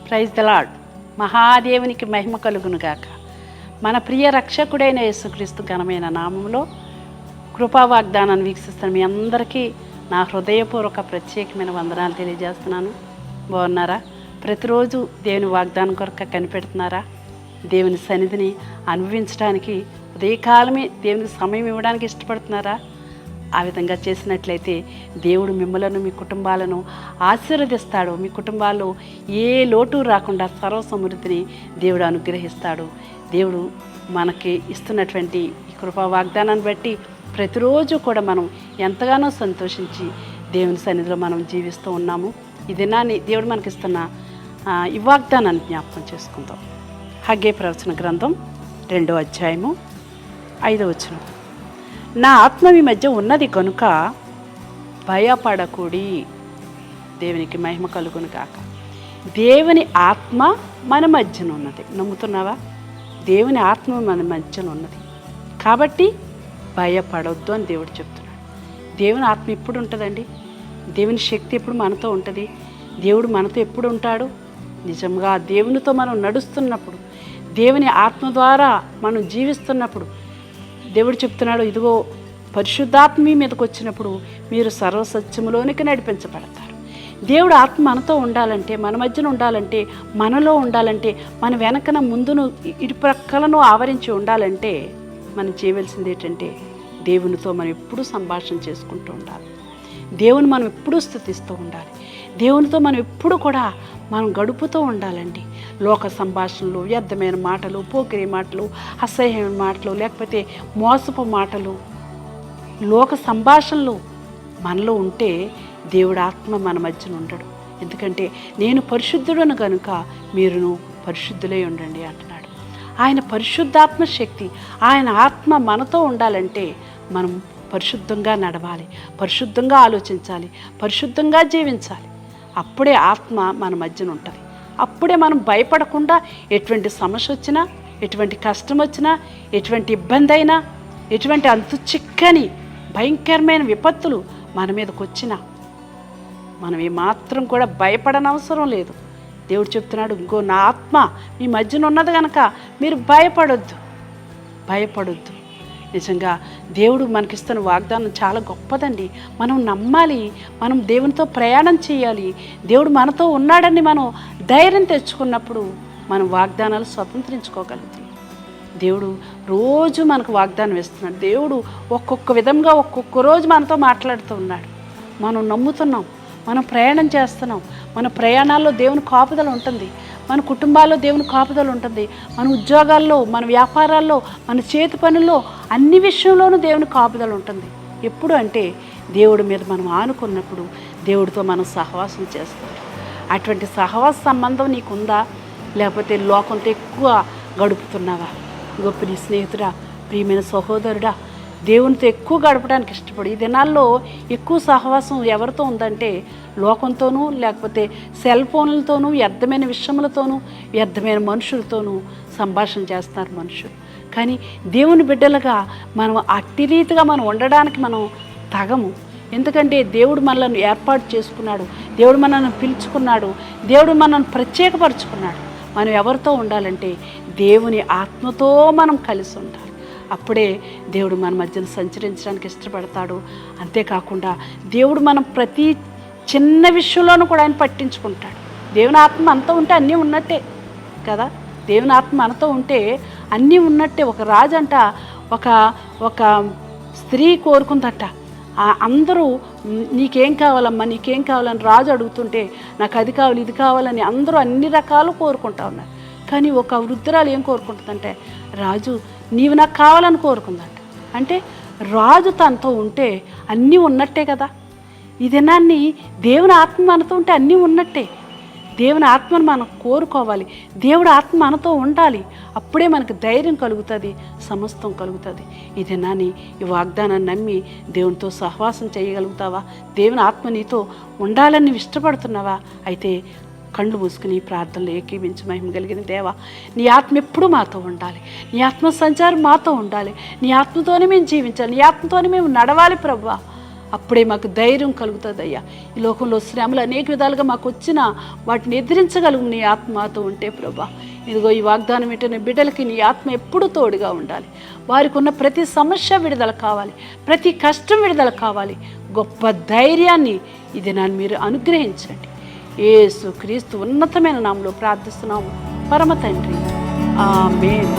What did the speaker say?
Praise the lord. మహాదేవునికి మహిమ కలుగునుగాక. మన ప్రియ రక్షకుడైన యేసుక్రీస్తు ఘనమైన నామంలో కృపా వాగ్దానాన్ని వీక్షిస్తున్న మీ అందరికీ నా హృదయపూర్వక ప్రత్యేకమైన వందనాలు తెలియజేస్తున్నాను. బాగున్నారా? ప్రతిరోజు దేవుని వాగ్దానం కొరకు కనిపెడుతున్నారా? దేవుని సన్నిధిని అనుభవించడానికి ఉదయకాలమే దేవునికి సమయం ఇవ్వడానికి ఇష్టపడుతున్నారా? ఆ విధంగా చేసినట్లయితే దేవుడు మిమ్మలను మీ కుటుంబాలను ఆశీర్వదిస్తాడు. మీ కుటుంబాల్లో ఏ లోటు రాకుండా సర్వ సమృద్ధిని దేవుడు అనుగ్రహిస్తాడు. దేవుడు మనకి ఇస్తున్నటువంటి ఈ కృపా వాగ్దానాన్ని బట్టి ప్రతిరోజు కూడా మనం ఎంతగానో సంతోషించి దేవుని సన్నిధిలో మనం జీవిస్తూ ఉన్నాము. ఈ దినాన్ని దేవుడు మనకి ఇస్తున్న ఈ వాగ్దానాన్ని జ్ఞాపకం చేసుకుందాం. హగ్గై ప్రవచన గ్రంథం 2వ అధ్యాయము 5వ వచనం. నా ఆత్మ మీ మధ్య ఉన్నది కనుక భయపడకూడి. దేవునికి మహిమ కలుగును కాక. దేవుని ఆత్మ మన మధ్యన ఉన్నది. నమ్ముతున్నావా? దేవుని ఆత్మ మన మధ్యన ఉన్నది కాబట్టి భయపడొద్దు అని దేవుడు చెప్తున్నాడు. దేవుని ఆత్మ ఎప్పుడు ఉంటుందండి? దేవుని శక్తి ఎప్పుడు మనతో ఉంటుంది? దేవుడు మనతో ఎప్పుడు ఉంటాడు? నిజంగా దేవునితో మనం నడుస్తున్నప్పుడు, దేవుని ఆత్మ ద్వారా మనం జీవిస్తున్నప్పుడు దేవుడు చెప్తున్నాడు, ఇదిగో పరిశుద్ధాత్మ మీ మీదకి వచ్చినప్పుడు మీరు సర్వసత్యములోనికి నడిపించబడతారు. దేవుడు ఆత్మ మనతో ఉండాలంటే, మన మధ్యన ఉండాలంటే, మనలో ఉండాలంటే, మన వెనకన ముందును ఇరుప్రక్కలను ఆవరించి ఉండాలంటే మనం చేయవలసింది ఏంటంటే దేవునితో మనం ఎప్పుడూ సంభాషణ చేసుకుంటూ ఉండాలి. దేవుని మనం ఎప్పుడూ స్తుతిస్తూ ఉండాలి. దేవునితో మనం ఎప్పుడు కూడా మనం గడుపుతూ ఉండాలండి. లోక సంభాషణలు, వ్యర్థమైన మాటలు, పోకిరి మాటలు, అసహ్యమైన మాటలు, లేకపోతే మోసపు మాటలు, లోక సంభాషణలు మనలో ఉంటే దేవుడు ఆత్మ మన మధ్యన ఉండడు. ఎందుకంటే నేను పరిశుద్ధుడను కనుక మీరును పరిశుద్ధులై ఉండండి అంటున్నాడు. ఆయన పరిశుద్ధాత్మ శక్తి, ఆయన ఆత్మ మనతో ఉండాలంటే మనం పరిశుద్ధంగా నడవాలి, పరిశుద్ధంగా ఆలోచించాలి, పరిశుద్ధంగా జీవించాలి. అప్పుడే ఆత్మ మన మధ్యన ఉంటుంది. అప్పుడే మనం భయపడకుండా ఎటువంటి సమస్య వచ్చినా, ఎటువంటి కష్టం వచ్చినా, ఎటువంటి ఇబ్బంది అయినా, ఎటువంటి అంతు చిక్కని భయంకరమైన విపత్తులు మన మీదకి వచ్చినా మనం ఏమాత్రం కూడా భయపడనవసరం లేదు. దేవుడు చెప్తున్నాడు, ఇంకో నా ఆత్మ మీ మధ్యన ఉన్నది కనుక మీరు భయపడొద్దు. నిజంగా దేవుడు మనకిస్తున్న వాగ్దానం చాలా గొప్పదండి. మనం నమ్మాలి, మనం దేవునితో ప్రయాణం చేయాలి. దేవుడు మనతో ఉన్నాడని మనం ధైర్యం తెచ్చుకున్నప్పుడు మనం వాగ్దానాలు స్వతంత్రించుకోగలుగుతాం. దేవుడు రోజు మనకు వాగ్దానం ఇస్తున్నాడు. దేవుడు ఒక్కొక్క విధంగా ఒక్కొక్క రోజు మనతో మాట్లాడుతూ ఉన్నాడు. మనం నమ్ముతున్నాం, మనం ప్రయాణం చేస్తున్నాం. మన ప్రయాణాల్లో దేవుని కాపుదల ఉంటుంది, మన కుటుంబాల్లో దేవుని కాపుదల ఉంటుంది, మన ఉద్యోగాల్లో, మన వ్యాపారాల్లో, మన చేతి పనుల్లో, అన్ని విషయంలోనూ దేవుని కాపుదల ఉంటుంది. ఎప్పుడు అంటే దేవుడి మీద మనం ఆనుకున్నప్పుడు దేవుడితో మనం సహవాసం చేస్తాం. అటువంటి సహవాస సంబంధం నీకుందా? లేకపోతే లోకంతో ఎక్కువ గడుపుతున్నావా? గొప్ప నీ స్నేహితుడా, ప్రియమైన సహోదరుడా, దేవునితో ఎక్కువ గడపడానికి ఇష్టపడు. ఈ దినాల్లో ఎక్కువ సహవాసం ఎవరితో ఉందంటే లోకంతోనూ, లేకపోతే సెల్ ఫోన్లతోనూ, వ్యర్థమైన విషయములతోనూ, వ్యర్థమైన మనుషులతోనూ సంభాషణ చేస్తున్నారు మనుషులు. కానీ దేవుని బిడ్డలుగా మనం అట్టి రీతిగా మనం ఉండడానికి మనం తగము. ఎందుకంటే దేవుడు మనల్ని ఏర్పాటు చేసుకున్నాడు, దేవుడు మనల్ని పిలుచుకున్నాడు, దేవుడు మనల్ని ప్రత్యేకపరుచుకున్నాడు. మనం ఎవరితో ఉండాలంటే దేవుని ఆత్మతో మనం కలిసి ఉండాలి. అప్పుడే దేవుడు మన మధ్యన సంచరించడానికి ఇష్టపడతాడు. అంతేకాకుండా దేవుడు మనం ప్రతి చిన్న విషయంలోనూ కూడా ఆయన పట్టించుకుంటాడు. దేవుని ఆత్మ మనతో ఉంటే అన్నీ ఉన్నట్టే కదా. దేవుని ఆత్మ మనతో ఉంటే అన్నీ ఉన్నట్టే. ఒక రాజు అంట ఒక స్త్రీ కోరుకుందట. అందరూ నీకేం కావాలమ్మా, నీకేం కావాలని రాజు అడుగుతుంటే నాకు అది కావాలి, ఇది కావాలని అందరూ అన్ని రకాలు కోరుకుంటా ఉన్నారు. కానీ ఒక వృద్ధురాలు ఏం కోరుకుంటుందంటే, రాజు నీవు నాకు కావాలని కోరుకుందంట. అంటే రాజు తనతో ఉంటే అన్నీ ఉన్నట్టే కదా. ఈ దినాన్ని దేవుని ఆత్మ మనతో ఉంటే అన్నీ ఉన్నట్టే. దేవుని ఆత్మను మనం కోరుకోవాలి, దేవుడి ఆత్మ మనతో ఉండాలి. అప్పుడే మనకు ధైర్యం కలుగుతుంది, సమస్తం కలుగుతుంది. ఈ దినాన్ని ఈ వాగ్దానాన్ని నమ్మి దేవునితో సహవాసం చేయగలుగుతావా? దేవుని ఆత్మ నీతో ఉండాలని ఇష్టపడుతున్నావా? అయితే కళ్ళు మూసుకుని ప్రార్థనలు ఏకీవించి, మహిమ కలిగిన దేవా, నీ ఆత్మ ఎప్పుడూ మాతో ఉండాలి, నీ ఆత్మ సంచారం మాతో ఉండాలి, నీ ఆత్మతోనే మేము జీవించాలి, నీ ఆత్మతోనే మేము నడవాలి ప్రభువా. అప్పుడే మాకు ధైర్యం కలుగుతుంది అయ్యా. ఈ లోకంలో శ్రమలు అనేక విధాలుగా మాకు వచ్చినా వాటిని ఎదిరించగలుగు నీ ఆత్మతో ఉంటే ప్రభా. ఇదిగో ఈ వాగ్దానం ఏంటనే బిడ్డలకి నీ ఆత్మ ఎప్పుడూ తోడుగా ఉండాలి. వారికి ఉన్న ప్రతి సమస్య విడుదల కావాలి, ప్రతి కష్టం విడుదల కావాలి. గొప్ప ధైర్యాన్ని ఇది నన్ను మీరు అనుగ్రహించండి. యేసు క్రీస్తు ఉన్నతమైన నామములో ప్రార్థిస్తున్నాము పరమ తండ్రి, ఆమేన్.